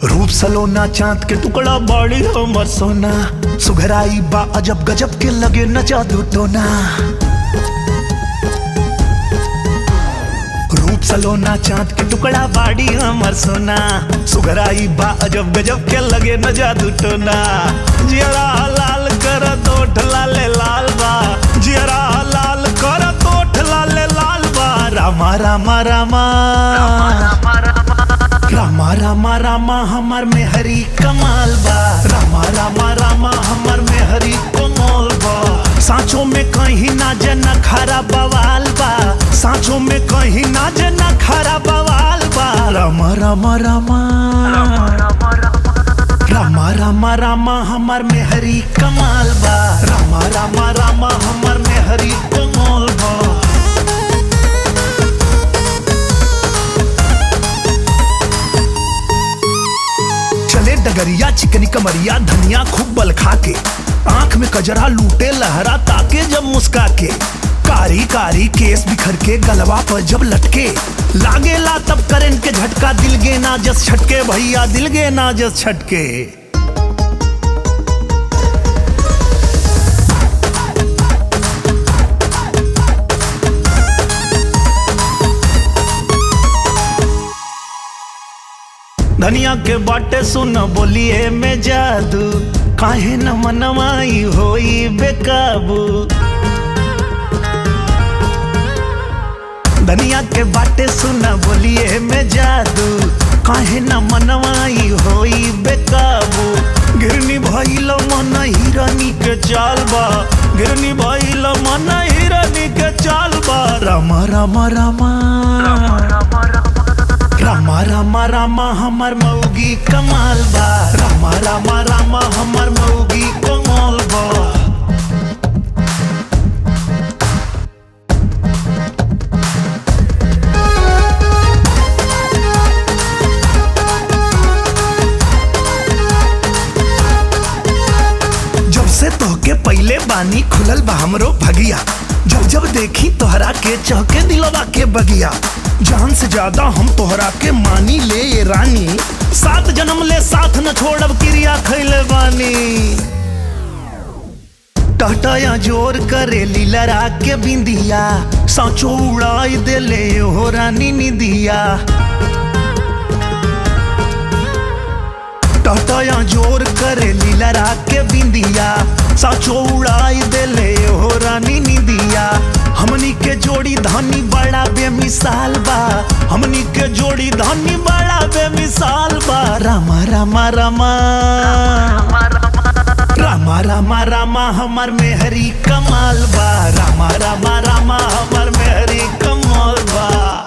रूप सलोना चांद के टुकड़ा बाड़ी हमर सोना, सुघराई बा अजब गजब के लगे न जादू टोना। रूप सलोना चांद के टुकड़ा बाड़ी हमर सोना, सुघराई बा अजब गजब के लगे न जादू टोना। जियरा लाल कर तोठ लाले लाल बा, जियरा लाल कर तोठ लाले लाल बा। रामा रामा रामा रामा रामा रामा हमर में हरी कमाल बा, रामा रामा रामा हमर में हरी कमाल बा। सांचों में कहीं ना जना खरा बवाल बा, सांचों में कहीं ना जना खरा बवाल बा। रामा रामा रामा रामा रामा रामा हमर में हरी कमाल बा, रामा रामा रामा हमर में हरी कमाल बा। डगरिया चिकनी कमरिया धनिया खूब बल खा के, आंख में कजरा लूटे लहरा ताके जब मुस्का के। कारी कारी केस बिखर के गलवा पर जब लटके, लागेला तब करंट के झटका। दिल गे ना जस छटके भैया, दिल गे ना जस छटके। धनिया के बाटे सुन बोलिए में जादू, काहे न मनमाई होई बेकाबू। धनिया के बाटे सुन बोलिए में जादू, काहे न मनमाई होई बेकाबू। गिरनी भइल मन हिरनी के चाल बा, गिरनी भइल मन हिरनी के चाल बा। रामा रामा रामा रामा रामा रामा हमर मौगी कमाल बा, रामा रामा रामा हमर मौगी कमाल बा। जब से तोहके पहले बानी खुलल बा हमरो भगिया, जब जब देखी तोहरा के चहके दिलवा के बगिया। जान से ज्यादा हम तोहरा के मानी ले ये रानी, 7 जन्म ले साथ न छोड़ब क्रिया खैले बानी। टहटया जोर करे लीलरा के बिंदिया, सांचो उड़ाई दे ले हो रानी निदिया। टहटया जोर करे लीलरा के बिंदिया, सांचो उड़ाई दे ले हो रानी निदिया। हमनी के जोड़ी धनी बड़ा बेमिसाल बा, हमनी के जोड़ी धनी बड़ा बेमिसाल बा। रामा रामा रामा रामा रामा रामा हमर में हरी कमाल बा, रामा रामा रामा हमर में हरी कमाल बा।